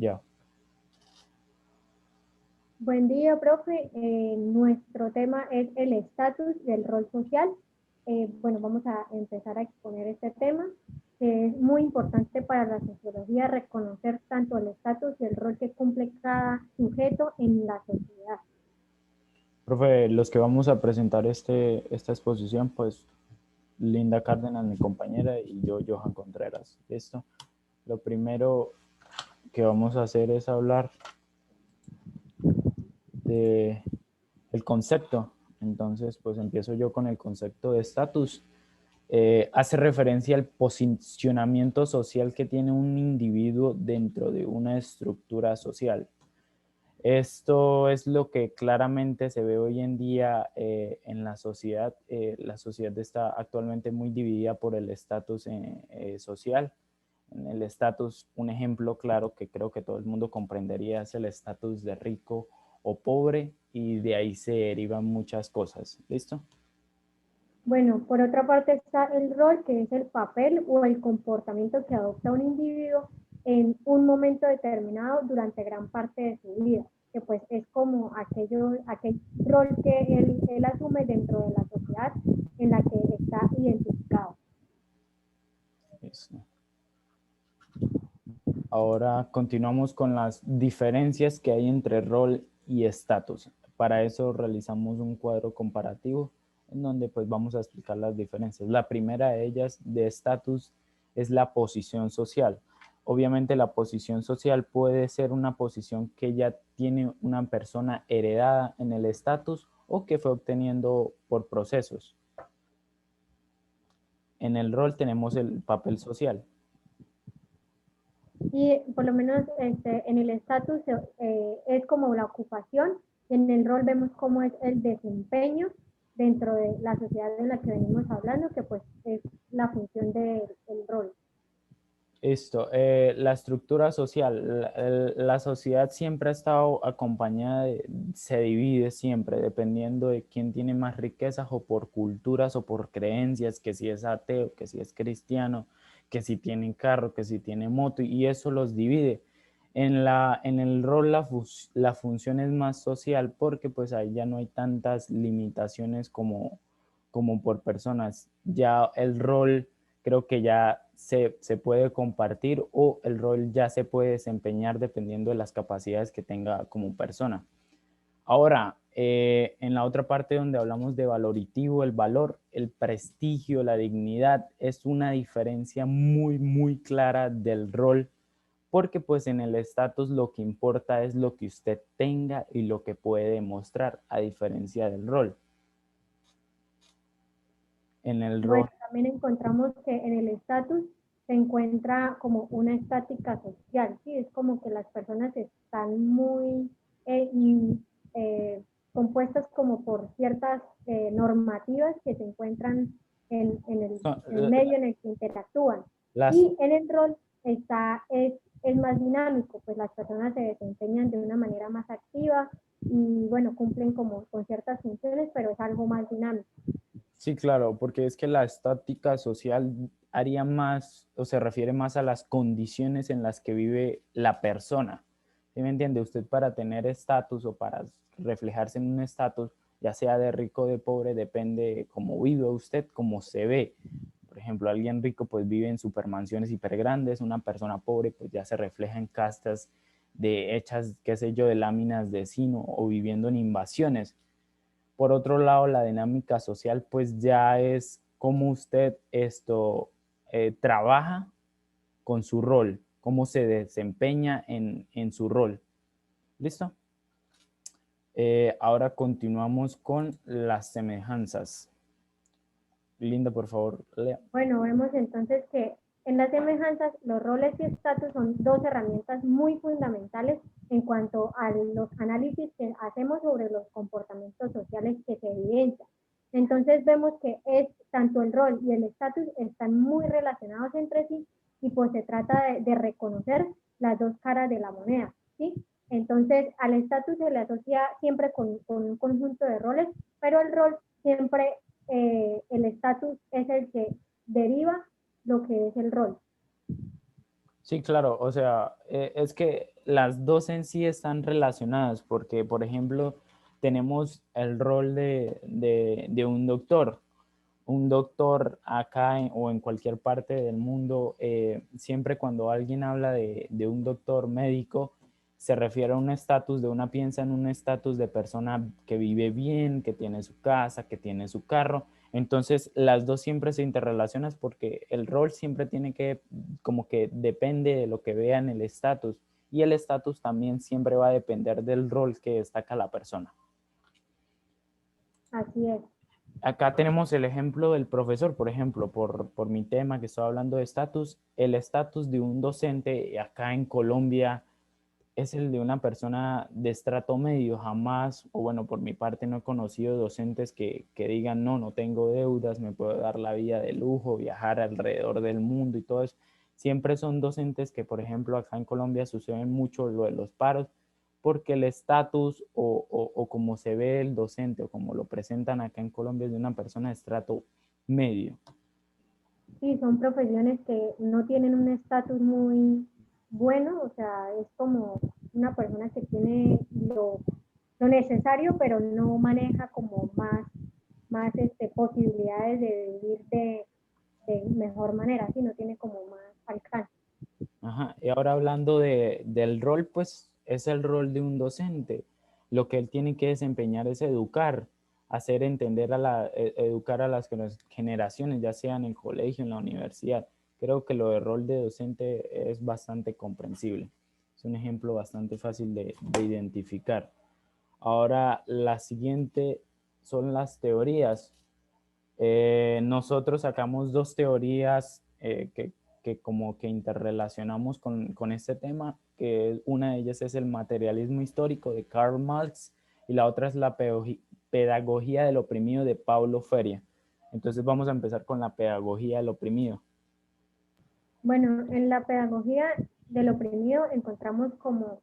Ya. Buen día, profe. Nuestro tema es el estatus y el rol social. Bueno, vamos a empezar a exponer este tema, que es muy importante para la sociología reconocer tanto el estatus y el rol que cumple cada sujeto en la sociedad. Profe, los que vamos a presentar esta exposición, pues Linda Cárdenas, mi compañera, y yo, Johan Contreras. ¿Listo? Lo primero que vamos a hacer es hablar de el concepto. Entonces, pues empiezo yo con el concepto de estatus. Hace referencia al posicionamiento social que tiene un individuo dentro de una estructura social. Esto es lo que claramente se ve hoy en día en la sociedad. La sociedad está actualmente muy dividida por el estatus social. En el estatus, un ejemplo claro que creo que todo el mundo comprendería es el estatus de rico o pobre, y de ahí se derivan muchas cosas. ¿Listo? Bueno, por otra parte está el rol, que es el papel o el comportamiento que adopta un individuo en un momento determinado durante gran parte de su vida, que pues es como aquel rol que él asume dentro de la sociedad en la que está identificado. Listo. Ahora continuamos con las diferencias que hay entre rol y estatus. Para eso realizamos un cuadro comparativo en donde pues vamos a explicar las diferencias. La primera de ellas de estatus es la posición social. Obviamente la posición social puede ser una posición que ya tiene una persona heredada en el estatus o que fue obteniendo por procesos. En el rol tenemos el papel social. Y por lo menos en el estatus es como la ocupación, y en el rol vemos cómo es el desempeño dentro de la sociedad en la que venimos hablando, que pues es la función del rol. La estructura social, la sociedad siempre ha estado acompañada se divide siempre dependiendo de quién tiene más riquezas o por culturas o por creencias, que si es ateo, que si es cristiano, que si tienen carro, que si tiene moto, y eso los divide. En el rol la función es más social porque pues ahí ya no hay tantas limitaciones como por personas. Ya el rol creo que ya se puede compartir o el rol ya se puede desempeñar dependiendo de las capacidades que tenga como persona. Ahora, en la otra parte donde hablamos de valorativo, el valor, el prestigio, la dignidad, es una diferencia muy, muy clara del rol, porque pues en el estatus lo que importa es lo que usted tenga y lo que puede demostrar, a diferencia del rol. En el Bueno, rol también encontramos que en el estatus se encuentra como una estática social, ¿sí? Es como que las personas están muy eh, eh, compuestas como por ciertas normativas que se encuentran el medio en el que interactúan. las Y en el rol es más dinámico, pues las personas se desempeñan de una manera más activa y bueno, cumplen como con ciertas funciones, pero es algo más dinámico. Sí, claro, porque es que la estática social haría más o se refiere más a las condiciones en las que vive la persona. ¿Sí me entiende? Usted para tener estatus o para reflejarse en un estatus, ya sea de rico o de pobre, depende de cómo vive usted, cómo se ve. Por ejemplo, alguien rico pues vive en supermansiones hiper grandes, una persona pobre pues ya se refleja en castas de hechas, qué sé yo, de láminas de zinc o viviendo en invasiones. Por otro lado, la dinámica social, pues ya es cómo usted trabaja con su rol, cómo se desempeña en su rol. ¿Listo? Ahora continuamos con las semejanzas. Linda, por favor, lea. Bueno, vemos entonces que en las semejanzas los roles y estatus son dos herramientas muy fundamentales en cuanto a los análisis que hacemos sobre los comportamientos sociales que se evidencian. Entonces vemos que es tanto el rol y el estatus están muy relacionados entre sí y pues se trata de reconocer las dos caras de la moneda, ¿sí? Entonces al estatus se le asocia siempre con un conjunto de roles, pero el rol siempre el estatus es el que deriva lo que es el rol. Sí, claro, o sea, es que las dos en sí están relacionadas porque, por ejemplo, tenemos el rol de un doctor. Un doctor acá o en cualquier parte del mundo, siempre cuando alguien habla de un doctor médico, se refiere a un estatus de una, piensa en un estatus de persona que vive bien, que tiene su casa, que tiene su carro. Entonces, las dos siempre se interrelacionan porque el rol siempre tiene que, como que depende de lo que vean el estatus. Y el estatus también siempre va a depender del rol que destaca la persona. Así es. Acá tenemos el ejemplo del profesor, por ejemplo, por mi tema que estoy hablando de estatus, el estatus de un docente acá en Colombia es el de una persona de estrato medio. Jamás, o bueno, por mi parte no he conocido docentes que digan, no, no tengo deudas, me puedo dar la vida de lujo, viajar alrededor del mundo y todo eso. Siempre son docentes que, por ejemplo, acá en Colombia suceden mucho lo de los paros, porque el estatus o como se ve el docente o como lo presentan acá en Colombia es de una persona de estrato medio. Sí, son profesiones que no tienen un estatus muy bueno, o sea, es como una persona que tiene lo necesario, pero no maneja como más posibilidades de vivir de mejor manera, ¿sí? No tiene como más alcance. Ajá. Y ahora hablando del rol, pues es el rol de un docente. Lo que él tiene que desempeñar es educar, hacer entender educar a las generaciones, ya sea en el colegio, en la universidad. Creo que lo del rol de docente es bastante comprensible. Es un ejemplo bastante fácil de identificar. Ahora, la siguiente son las teorías. Nosotros sacamos dos teorías que como que interrelacionamos con este tema, que una de ellas es el materialismo histórico de Karl Marx y la otra es la pedagogía del oprimido de Paulo Freire. Entonces vamos a empezar con la pedagogía del oprimido. Bueno, en la pedagogía del oprimido encontramos como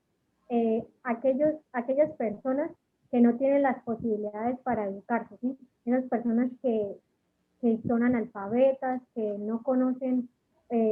aquellas personas que no tienen las posibilidades para educarse, ¿sí? Esas personas que son analfabetas, que no conocen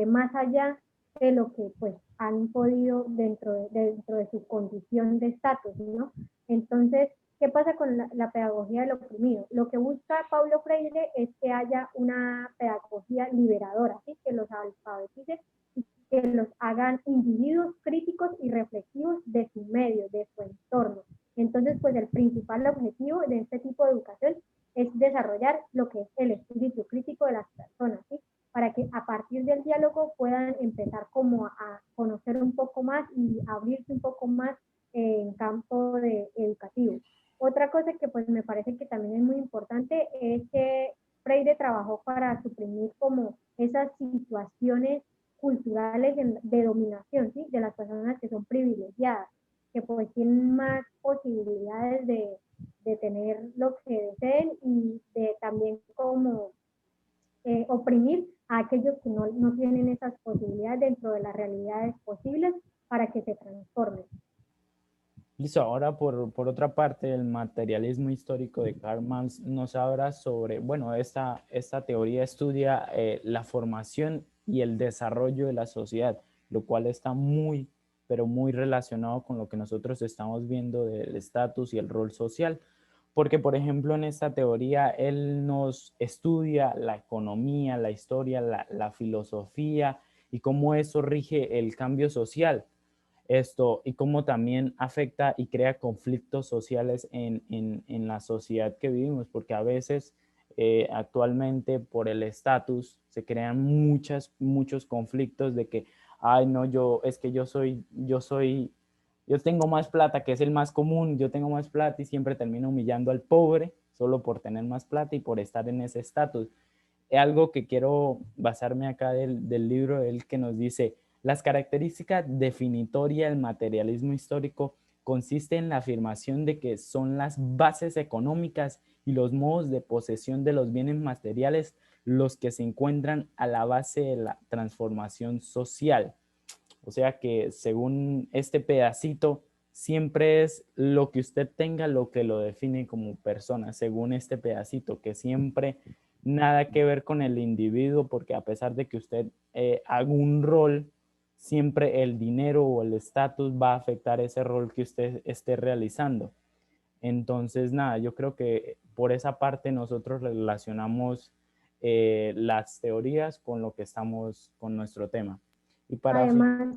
más allá de lo que pues han podido dentro de su condición de estatus, ¿no? Entonces, ¿qué pasa con la pedagogía del oprimido? Lo que busca Paulo Freire es que haya una pedagogía liberadora, ¿sí? Que los alfabetice y que los hagan individuos críticos y reflexivos de su medio, de su entorno. Entonces, pues el principal objetivo de este tipo de educación es desarrollar lo que es el espíritu crítico de las personas, ¿sí? Para que a partir del diálogo puedan empezar como a conocer un poco más y abrirse un poco más en campo educativo. Otra cosa que pues me parece que también es muy importante es que Freire trabajó para suprimir como esas situaciones culturales de dominación, ¿sí? De las personas que son privilegiadas, que pues tienen más posibilidades de tener lo que deseen y de también como oprimir a aquellos que no tienen esas posibilidades dentro de las realidades posibles para que se transformen. Listo, ahora por otra parte, el materialismo histórico de Karl Marx nos habla sobre, bueno, esta teoría estudia la formación y el desarrollo de la sociedad, lo cual está muy, pero muy relacionado con lo que nosotros estamos viendo del estatus y el rol social. Porque, por ejemplo, en esta teoría, él nos estudia la economía, la historia, la filosofía y cómo eso rige el cambio social esto y cómo también afecta y crea conflictos sociales en la sociedad que vivimos, porque a veces actualmente por el estatus se crean muchos conflictos de que, ay, no, es que yo tengo más plata, que es el más común, yo tengo más plata y siempre termino humillando al pobre solo por tener más plata y por estar en ese estatus. Algo que quiero basarme acá del libro, el que nos dice, las características definitorias del materialismo histórico consiste en la afirmación de que son las bases económicas y los modos de posesión de los bienes materiales los que se encuentran a la base de la transformación social. O sea que según este pedacito, siempre es lo que usted tenga lo que lo define como persona, según este pedacito, que siempre nada que ver con el individuo, porque a pesar de que usted haga un rol siempre el dinero o el estatus va a afectar ese rol que usted esté realizando. Entonces, nada, yo creo que por esa parte nosotros relacionamos las teorías con lo que estamos, con nuestro tema. Y para Además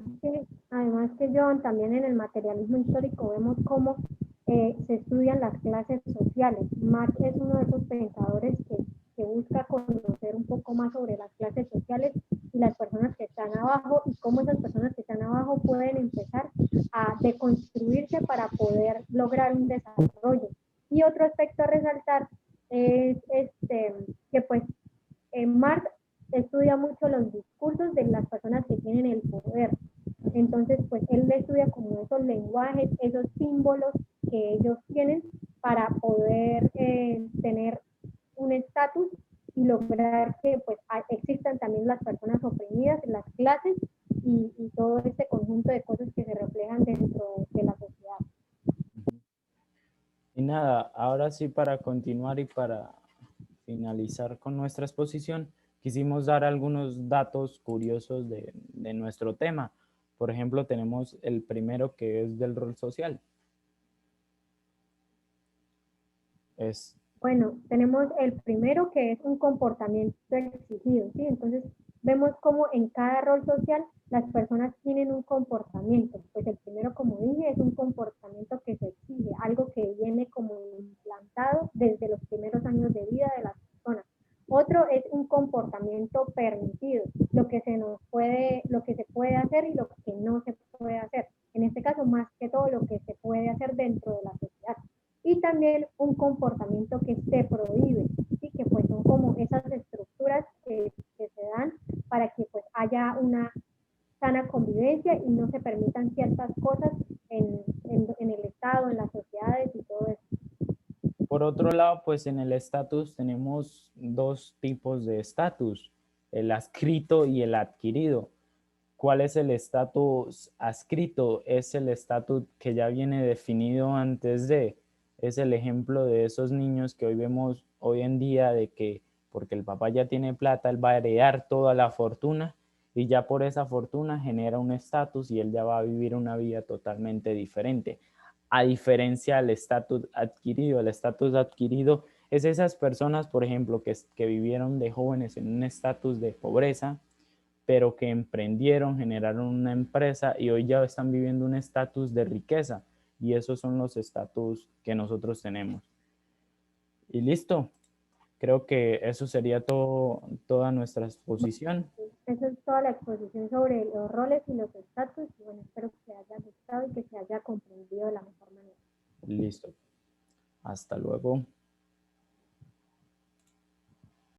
que John, también en el materialismo histórico vemos cómo se estudian las clases sociales. Marx es uno de esos pensadores que busca conocer un poco más sobre las clases sociales y las personas que están abajo y cómo esas personas que están abajo pueden empezar a deconstruirse para poder lograr un desarrollo. Y otro aspecto a resaltar es que pues Marx estudia mucho los discursos de las personas que tienen el poder. Entonces, pues él estudia como esos lenguajes, esos símbolos que ellos tienen para poder tener un estatus y lograr que pues existan también las personas oprimidas, las clases y todo este conjunto de cosas que se reflejan dentro de la sociedad. Y nada, ahora sí para continuar y para finalizar con nuestra exposición, quisimos dar algunos datos curiosos de nuestro tema. Por ejemplo, tenemos el primero que es del rol social. Bueno, tenemos el primero que es un comportamiento exigido, ¿sí? Entonces, vemos cómo en cada rol social las personas tienen un comportamiento. Pues el primero, como dije, es un comportamiento que se exige, algo que viene como implantado desde los primeros años de vida de las personas. Otro es un comportamiento permitido, lo que se puede hacer y lo que no se puede hacer. En este caso, más que todo, lo que se puede hacer dentro de la sociedad. Y también un comportamiento que se prohíbe, ¿sí? Que pues son como esas estructuras que se dan para que pues haya una sana convivencia y no se permitan ciertas cosas en el Estado, en las sociedades y todo eso. Por otro lado, pues en el estatus tenemos dos tipos de estatus, el adscrito y el adquirido. ¿Cuál es el estatus adscrito? Es el estatus que ya viene definido antes de, es el ejemplo de esos niños que hoy vemos hoy en día de que porque el papá ya tiene plata, él va a heredar toda la fortuna y ya por esa fortuna genera un estatus y él ya va a vivir una vida totalmente diferente. A diferencia del estatus adquirido, el estatus adquirido es esas personas, por ejemplo, que vivieron de jóvenes en un estatus de pobreza, pero que emprendieron, generaron una empresa y hoy ya están viviendo un estatus de riqueza. Y esos son los estatus que nosotros tenemos. Y listo. Creo que eso sería toda nuestra exposición. Esa es toda la exposición sobre los roles y los estatus. Y bueno, espero que haya gustado y que se haya comprendido de la mejor manera. Listo. Hasta luego.